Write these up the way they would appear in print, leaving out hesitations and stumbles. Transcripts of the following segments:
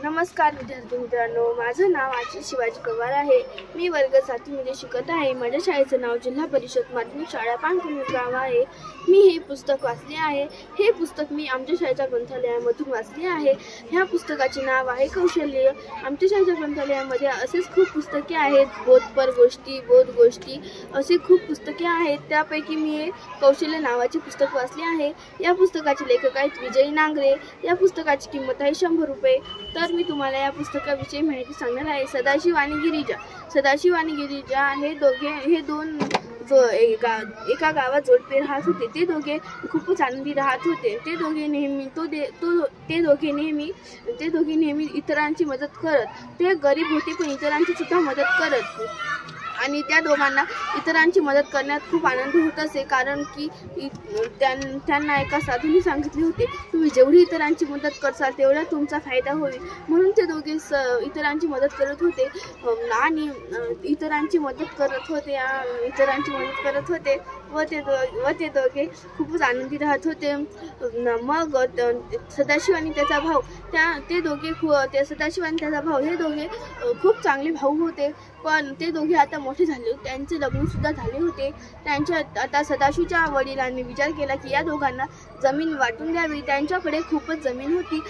नमस्कार विद्यार्थी मित्रांनो, माझं नाव आशिष शिवाजी पवार आहे। मी वर्ग 7 मध्ये शिकत आहे। माझ्या शाळेचं नाव जिल्हा परिषद माध्यमिक शाळा पानकुंदगाव आहे। मी हे पुस्तक वाचले आहे। हे पुस्तक मी आमच्या शाळेच्या ग्रंथालयामधून वाचले आहे। ह्या पुस्तकाचे नाव आहे कौशल्य। आमच्या शाळेच्या ग्रंथालयामध्ये असेच खूप पुस्तके आहेत, बोधपर गोष्टी असे खूप पुस्तके आहेत। त्यापैकी मी हे कौशल्य नावाचे पुस्तक वाचले आहे। या पुस्तकाचे लेखक आहेत विजय नांगरे। या पुस्तकाची किंमत आहे 100 रुपये। तर मी तुम्हाला या पुस्तकाविषयी माहिती सांगणार आहे। सदाशिव आणि गिरिजा हे दोन एका गावात जोडपे राहत होते। ते दोघे खूपच आनंदी राहत होते। ते दोघे नेहमी इतरांची मदत करत। ते गरीब होते पण इतरांची सुद्धा मदत करत आणि त्या दोघांना इतरांची मदत करण्यात खूप आनंद होत असे, कारण की त्यांना एका साधूंनी सांगितले होते, तुम्ही जेवढी इतरांची मदत करसाल तेवढा तुमचा फायदा होईल। म्हणून ते दोघे इतरांची मदत करत होते आणि इतरांची मदत करत होते व ते दोघे खूपच आनंदी राहत होते। मग सदाशिव आणि त्याचा भाऊ हे दोघे खूप चांगले भाऊ होते। पण ते दोघे आता मोठे झाले, त्यांचे लग्न सुद्धा झाले होते। आता सदाशिवच्या वडिलांनी विचार केला की या दोघांना जमीन वाटून द्यावी। त्यांच्याकडे खूपच जमीन होती।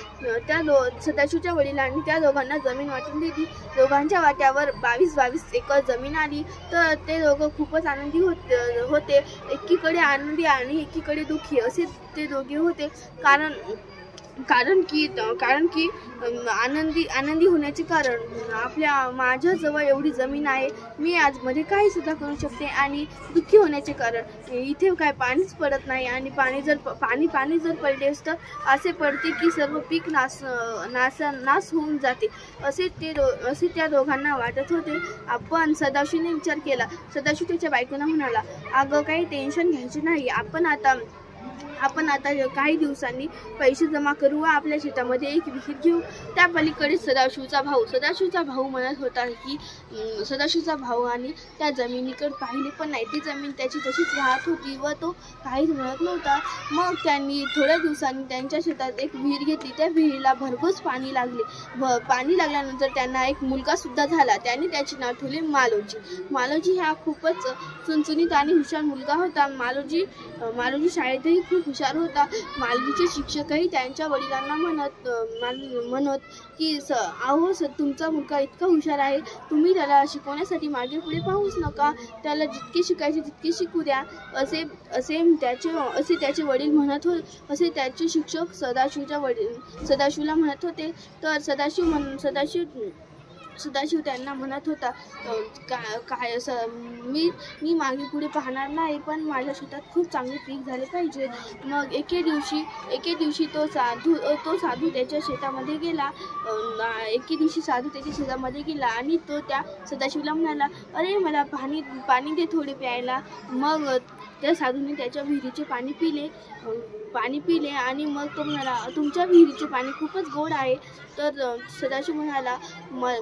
सदाशिवच्या वडिलांनी त्या दोघांना जमीन वाटून दिली। दोघांच्या वाट्यावर 22 एकर जमीन आली। तर ते दोघं खूपच आनंदी होते। एकीकडे आनंदी आणि एकीकडे दुःखी असे ते दोघे होते। कारण की आनंदी होण्याचे कारण माझ्याजवळ एवढी जमीन आहे, मी आज मध्ये काही सुद्धा करू शकते। आणि दुःखी होण्याचे कारण इथे काय पाणीच पडत नाही आणि पाणी जर पडले तर असे पडते की सर्व पीक नाश होऊन जाते, असे त्या दोघांना वाटत होते। आपण सदाशिवने विचार केला। सदाशिव त्याच्या बायकोला म्हणाला, अगं काही टेन्शन घ्यायचे नाही, आपण आता काही दिवसांनी पैसे जमा करू व आपल्या शेतामध्ये एक विहीर घेऊ। त्या पलीकडे सदाशिवचा भाऊ म्हणत होता की सदाशिवचा भाऊ आणि त्या जमिनीकडे पाहिले पण नाही, ती जमीन त्याची तशीच राहत होती व तो काहीच मिळत नव्हता। मग त्यांनी थोड्या दिवसांनी त्यांच्या शेतात एक विहीर घेतली। त्या विहिरीला भरघोस पाणी लागले। पाणी लागल्यानंतर त्यांना एक मुलगा सुद्धा झाला। त्यांनी त्याचे नाव ठेवले मालोजी हा खूपच चुणचुणीत आणि हुशार मुलगा होता। मालोजी शाळेतही खूप हुशार होता। मालवीचे शिक्षकही त्यांच्या वडिलांना म्हणत की अहो तुमचा मुलगा इतका हुशार आहे, तुम्ही त्याला शिकवण्यासाठी मागे पुढे पाहूच नका, त्याला जितके शिकायचे तितके शिकू द्या, असे त्याचे वडील म्हणत होते। असे त्याचे शिक्षक सदाशिवला म्हणत होते। तर सदाशिव त्यांना म्हणत होता, मी मागे पुढे पाहणार नाही, पण माझ्या शेतात खूप चांगले पीक झाले पाहिजे। मग एके दिवशी तो साधू त्याच्या शेतामध्ये गेला। आणि तो त्या सदाशिवला म्हणाला, अरे मला पाणी दे थोडे प्यायला। मग त्या साधूने त्याच्या विहिरीचे पाणी पिले आणि मग तो म्हणाला, तुमच्या विहिरीचे पाणी खूपच गोड आहे। तर सदाशिव म्हणाला,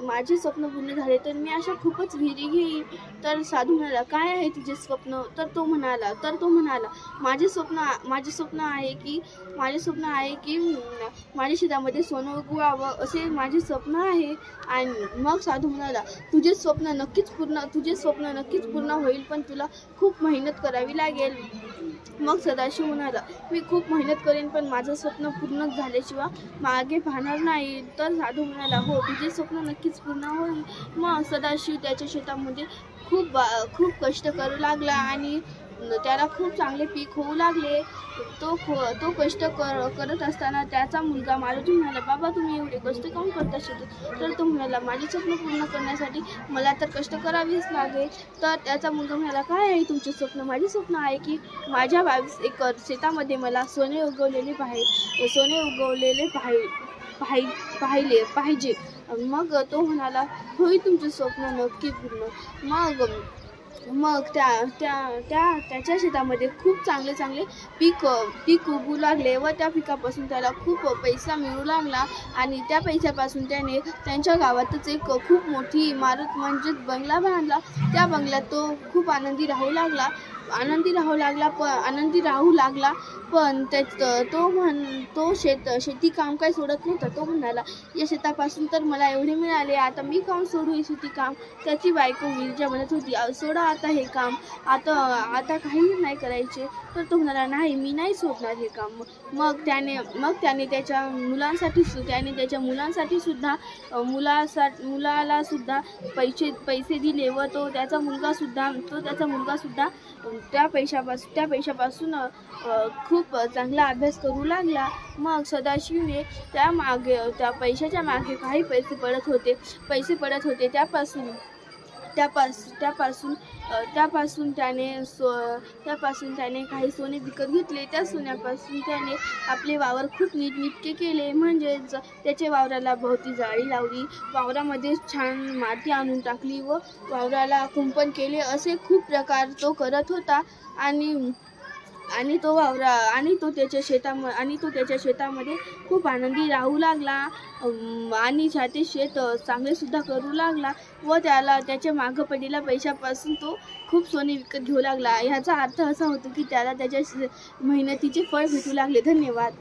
माझे स्वप्न पूर्ण झाले तर मी अशा खूपच विहिरी घेईन। तर साधू म्हणाला, काय आहे तुझे स्वप्न? तर तो म्हणाला माझे स्वप्न आहे की माझ्या शेतामध्ये सोनं उगवावं, असे माझे स्वप्न आहे। आणि मग साधू म्हणाला, तुझे स्वप्न नक्कीच पूर्ण होईल, पण तुला खूप मेहनत करावी लागेल। मग सदाशिव म्हणाला, मी खूप मेहनत करेन, पण माझं स्वप्न पूर्ण झाल्याशिवाय मागे पाहणार नाही। तर साधू म्हणाला, हो तुझे स्वप्न नक्कीच पूर्ण होईल। मग सदाशिव त्याच्या शेतामध्ये खूप कष्ट करू लागला आणि त्याला खूप चांगले पीक होऊ लागले। तो कष्ट करत असताना त्याचा मुलगा मालोजी म्हणाला, बाबा तुम्ही एवढे कष्ट काऊन करता शेतात? तर तो म्हणाला, माझे स्वप्न पूर्ण करण्यासाठी मला तर कष्ट करावेच लागेल। तर त्याचा मुलगा म्हणाला, काय आहे तुमचे स्वप्न? माझे स्वप्न आहे की माझ्या 22 एकर शेतामध्ये मला सोने उगवलेले पाहिले पाहिजे। मग तो म्हणाला, होईल तुमचे स्वप्न नक्की पूर्ण। मग त्याच्या शेतामध्ये खूप चांगले पीक उगू लागले व त्या पिकापासून त्याला खूप पैसा मिळू लागला। आणि त्या पैशापासून त्याने त्यांच्या गावातच एक खूप मोठी इमारत म्हणजेच बंगला बांधला। त्या बंगल्यात तो खूप आनंदी राहू लागला। आनंदी राहू लागला. पण तो शेती काम काही सोडत नव्हता. तो म्हणाला, या शेतापासून तर मला एवढे मिळाले, आता मी काम सोडू हे शेती काम. त्याची बायको विरजा म्हणत होती, सोडा आता हे काम, आता काही नाही करायचे. तर तो म्हणाला, नाही, मी नाही सोडणार हे काम. मग त्याने त्याच्या मुलांसाठी सुद्धा मुलाला सुद्धा पैसे दिले व त्याचा मुलगा सुद्धा त्या पैशापासून खूप चांगला अभ्यास करू लागला. मग सदाशिवने त्या पैशाच्या मागे काही पैसे पडत होते. त्यापासून त्याने काही सोने विकत घेतले. त्या सोन्यापासून त्याने आपले वावर खूप नीटनेटके केले. म्हणजेच त्याच्या वावराला भोवती जाळी लावली, वावरामध्ये छान माती आणून टाकली व वावराला कुंपण केले. असे खूप प्रकार तो करत होता. आणि तो त्याच्या शेतामध्ये खूप आनंदी राहू लागला आणि ते शेत चांगले सुद्धा करू लागला व त्याच्या मागं पडलेल्या पैशापासून तो खूप सोने विकत घेऊ लागला. ह्याचा अर्थ असा होतो की त्याला त्याच्या मेहनतीचे फळ भेटू लागले. धन्यवाद.